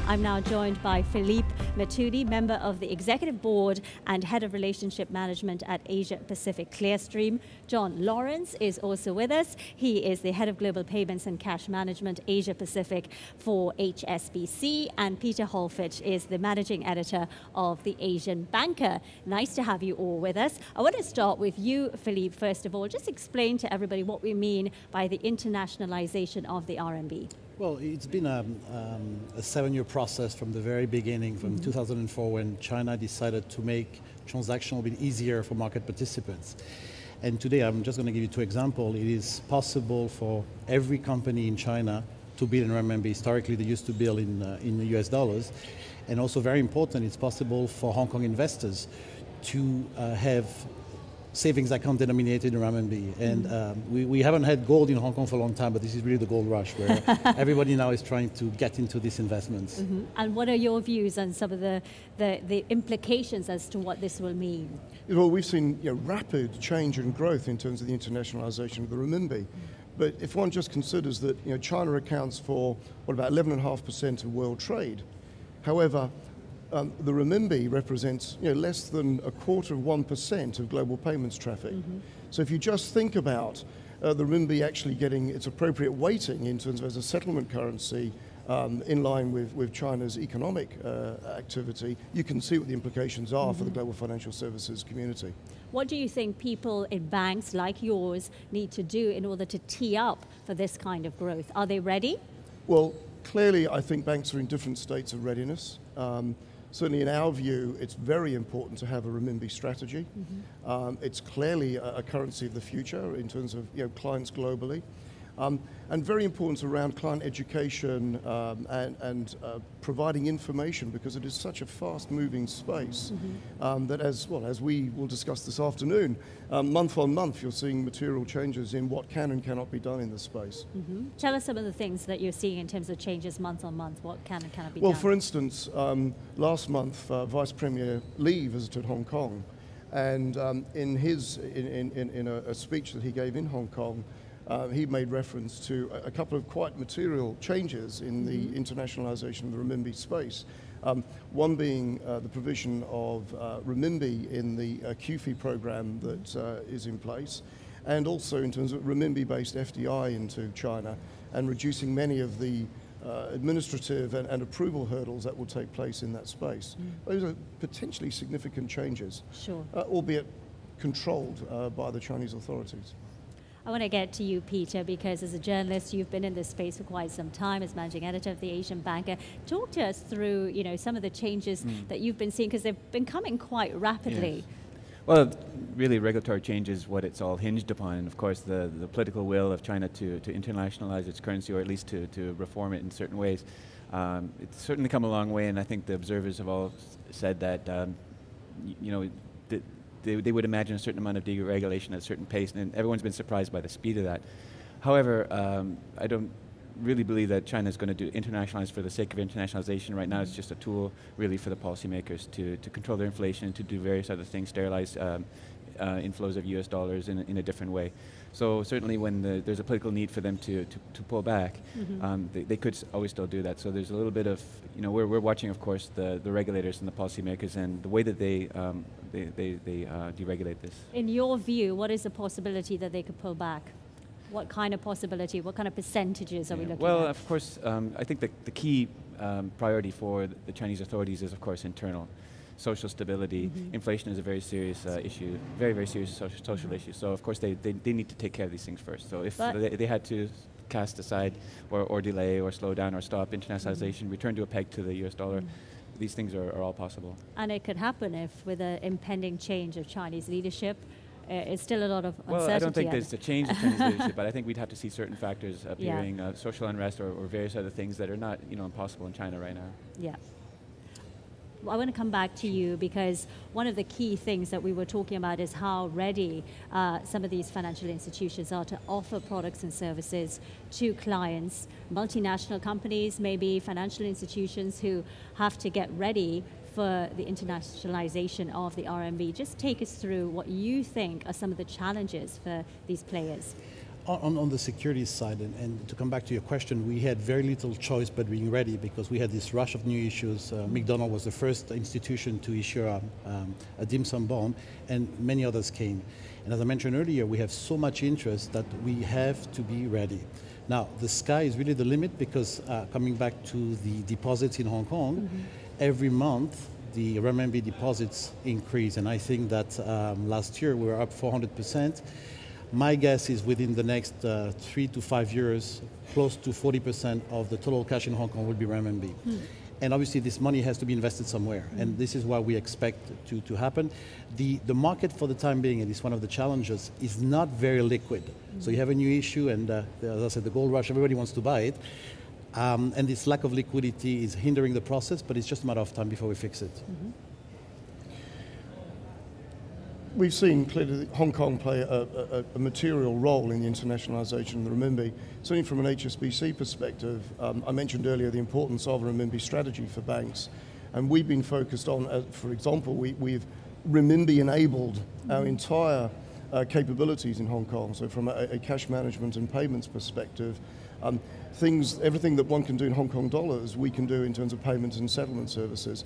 I'm now joined by Philippe Metoudi, member of the Executive Board and Head of Relationship Management at Asia Pacific Clearstream. John Lawrence is also with us. He is the Head of Global Payments and Cash Management Asia Pacific for HSBC. And Peter Hoflich is the Managing Editor of the Asian Banker. Nice to have you all with us. I want to start with you, Philippe, first of all. Just explain to everybody what we mean by the internationalization of the RMB. Well, it's been a 7-year process from the very beginning, from 2004, when China decided to make transactional a bit easier for market participants. And today, I'm just going to give you 2 examples. It is possible for every company in China to bill in renminbi. Historically, they used to bill in US dollars. And also very important, it's possible for Hong Kong investors to have savings account denominated in renminbi. And we haven't had gold in Hong Kong for a long time, but this is really the gold rush where everybody now is trying to get into these investments. And what are your views on some of the implications as to what this will mean? Well, we've seen rapid change and growth in terms of the internationalization of the renminbi. But if one just considers that China accounts for, about 11.5% of world trade. However, the renminbi represents less than 1/4% of global payments traffic. So if you just think about the renminbi actually getting its appropriate weighting in terms of as a settlement currency in line with China's economic activity, you can see what the implications are for the global financial services community. What do you think people in banks like yours need to do in order to tee up for this kind of growth? Are they ready? Well, clearly I think banks are in different states of readiness. Certainly in our view, it's very important to have a renminbi strategy. It's clearly a currency of the future in terms of clients globally. And very important around client education and providing information, because it is such a fast-moving space that as we will discuss this afternoon, month on month you're seeing material changes in what can and cannot be done in this space. Tell us some of the things that you're seeing in terms of changes month on month. What can and cannot be done? Well, for instance, last month Vice Premier Li visited Hong Kong, and in a speech that he gave in Hong Kong, he made reference to a couple of quite material changes in the internationalization of the renminbi space. One being the provision of renminbi in the QFI program that is in place, and also in terms of renminbi-based FDI into China, and reducing many of the administrative and approval hurdles that will take place in that space. Those are potentially significant changes, albeit controlled by the Chinese authorities. I want to get to you, Peter, because as a journalist, you've been in this space for quite some time as managing editor of the Asian Banker. Talk to us through, some of the changes that you've been seeing, because they've been coming quite rapidly. Yes. Well, really, regulatory change is what it's all hinged upon. And of course, the political will of China to internationalize its currency, or at least to reform it in certain ways. It's certainly come a long way, and I think the observers have all said that, they would imagine a certain amount of deregulation at a certain pace, and everyone's been surprised by the speed of that. However, I don't really believe that China is going to do internationalize for the sake of internationalization. Right now, it's just a tool really for the policymakers to control their inflation, to do various other things, sterilize inflows of US dollars in a different way. So certainly when there's a political need for them to pull back, they could always still do that. So there's a little bit of, we're watching, of course, the regulators and the policymakers and the way that they deregulate this. In your view, what is the possibility that they could pull back? What kind of possibility, what kind of percentages are we looking at? Well, of course, I think the key priority for the Chinese authorities is, of course, internal. Social stability. Inflation is a very serious issue, very, very serious social issue. So, of course, they need to take care of these things first. So if they had to cast aside or delay or slow down or stop internationalization, return to a peg to the US dollar, these things are all possible. And it could happen if, with an impending change of Chinese leadership, it's still a lot of uncertainty. Well, I don't think there's a change in Chinese leadership, but I think we'd have to see certain factors appearing, social unrest or various other things that are not impossible in China right now. Yeah. I want to come back to you, because one of the key things that we were talking about is how ready some of these financial institutions are to offer products and services to clients, multinational companies, maybe financial institutions who have to get ready for the internationalization of the RMB. Just take us through what you think are some of the challenges for these players. On the securities side, and to come back to your question, we had very little choice but being ready because we had this rush of new issues. McDonald was the first institution to issue a dim sum bond, and many others came. And as I mentioned earlier, we have so much interest that we have to be ready. Now, the sky is really the limit because coming back to the deposits in Hong Kong, every month the Renminbi deposits increase, and I think that last year we were up 400%. My guess is within the next 3 to 5 years, close to 40% of the total cash in Hong Kong will be renminbi. And obviously this money has to be invested somewhere, and this is what we expect to happen. The market for the time being, and it's one of the challenges, is not very liquid. So you have a new issue, and as I said, the gold rush, everybody wants to buy it. And this lack of liquidity is hindering the process, but it's just a matter of time before we fix it. We've seen clearly that Hong Kong play a material role in the internationalisation of the renminbi. Certainly from an HSBC perspective, I mentioned earlier the importance of a renminbi strategy for banks. And we've been focused on, for example, we've renminbi enabled our entire capabilities in Hong Kong. So from a cash management and payments perspective, everything that one can do in Hong Kong dollars, we can do in terms of payments and settlement services.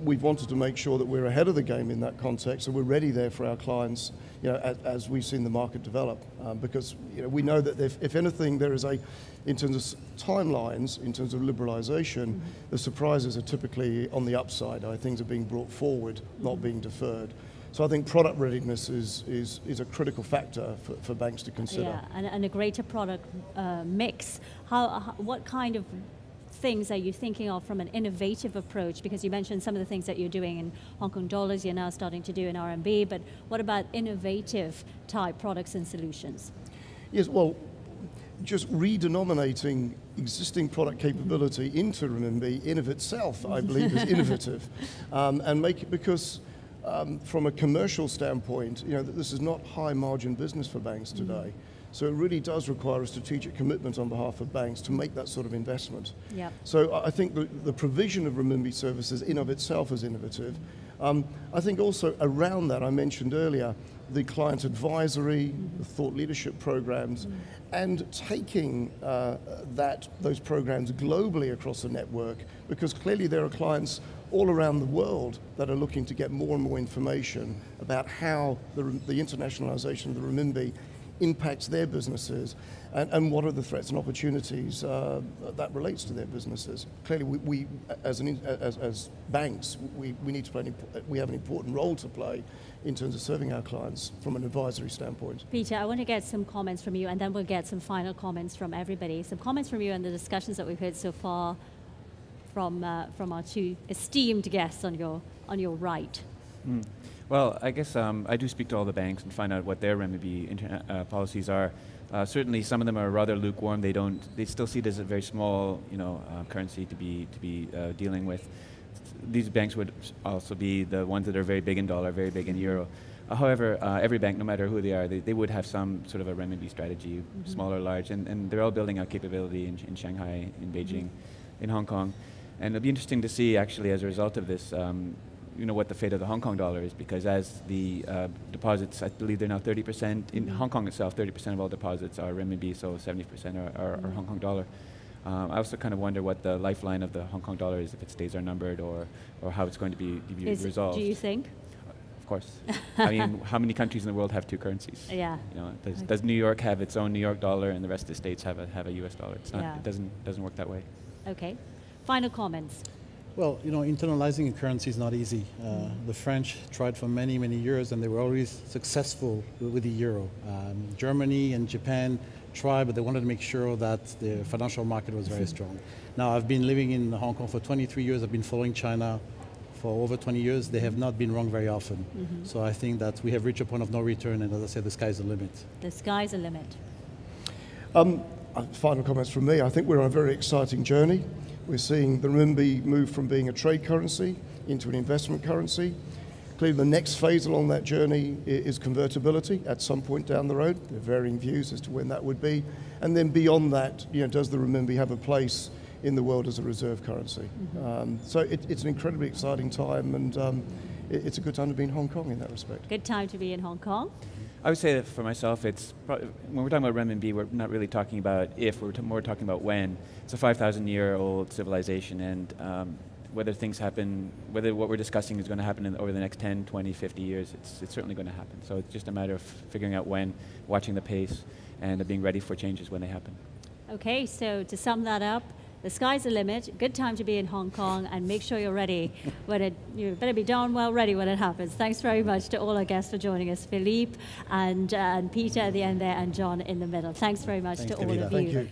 We've wanted to make sure that we're ahead of the game in that context, so we're ready there for our clients, as we've seen the market develop. Because we know that if anything, there is in terms of timelines, in terms of liberalisation, the surprises are typically on the upside. Things are being brought forward, not being deferred. So I think product readiness is a critical factor for banks to consider. Yeah, and a greater product mix. What kind of things are you thinking of from an innovative approach? Because you mentioned some of the things that you're doing in Hong Kong dollars, you're now starting to do in RMB, but what about innovative type products and solutions? Yes, well, just redenominating existing product capability into renminbi in of itself, I believe, is innovative. And make it because from a commercial standpoint, this is not high margin business for banks today. So it really does require a strategic commitment on behalf of banks to make that sort of investment. Yep. So I think the provision of renminbi services in of itself is innovative. I think also around that, I mentioned earlier, the client advisory, the thought leadership programs, and taking those programs globally across the network, because clearly there are clients all around the world that are looking to get more and more information about how the internationalisation of the renminbi impacts their businesses, and what are the threats and opportunities that relates to their businesses. Clearly, we as banks, we need to play. We have an important role to play in terms of serving our clients from an advisory standpoint. Peter, I want to get some comments from you, and then we'll get some final comments from everybody. Some comments from you on the discussions that we've heard so far from our two esteemed guests on your right. Well, I guess I do speak to all the banks and find out what their renminbi policies are. Certainly, some of them are rather lukewarm. They still see it as a very small, currency to be dealing with. These banks would also be the ones that are very big in dollar, very big in euro. However, every bank, no matter who they are, they would have some sort of a renminbi strategy, small or large, and they're all building out capability in Shanghai, in Beijing, in Hong Kong. And it'll be interesting to see, actually, as a result of this, what the fate of the Hong Kong dollar is, because as the deposits, I believe they're now 30%, in Hong Kong itself, 30% of all deposits are renminbi, so 70% are Hong Kong dollar. I also kind of wonder what the lifeline of the Hong Kong dollar is, if it stays or numbered, or how it's going to be resolved. Do you think? Of course. I mean, how many countries in the world have two currencies? Yeah. Does New York have its own New York dollar, and the rest of the states have a US dollar? It's not. Yeah. It doesn't work that way. Okay. Final comments. Well, internalizing a currency is not easy. The French tried for many, many years, and they were always successful with the euro. Germany and Japan tried, but they wanted to make sure that the financial market was very strong. Now, I've been living in Hong Kong for 23 years. I've been following China for over 20 years. They have not been wrong very often. So I think that we have reached a point of no return, and as I said, the sky's the limit. The sky's the limit. Final comments from me. I think we're on a very exciting journey. We're seeing the renminbi move from being a trade currency into an investment currency. Clearly, the next phase along that journey is convertibility at some point down the road. There are varying views as to when that would be. And then beyond that, does the renminbi have a place in the world as a reserve currency? So it's an incredibly exciting time, and it's a good time to be in Hong Kong in that respect. Good time to be in Hong Kong. I would say that for myself, it's when we're talking about renminbi, we're not really talking about if, we're more talking about when. It's a 5,000-year-old civilization, and whether things happen, whether what we're discussing is going to happen over the next 10, 20, 50 years, it's certainly going to happen. So it's just a matter of figuring out when, watching the pace, and being ready for changes when they happen. Okay, so to sum that up, the sky's the limit. Good time to be in Hong Kong, and make sure you're ready when you better be darn well ready when it happens. Thanks very much to all our guests for joining us, Philippe and Peter at the end there, and John in the middle. Thanks very much to all of you. Thank you.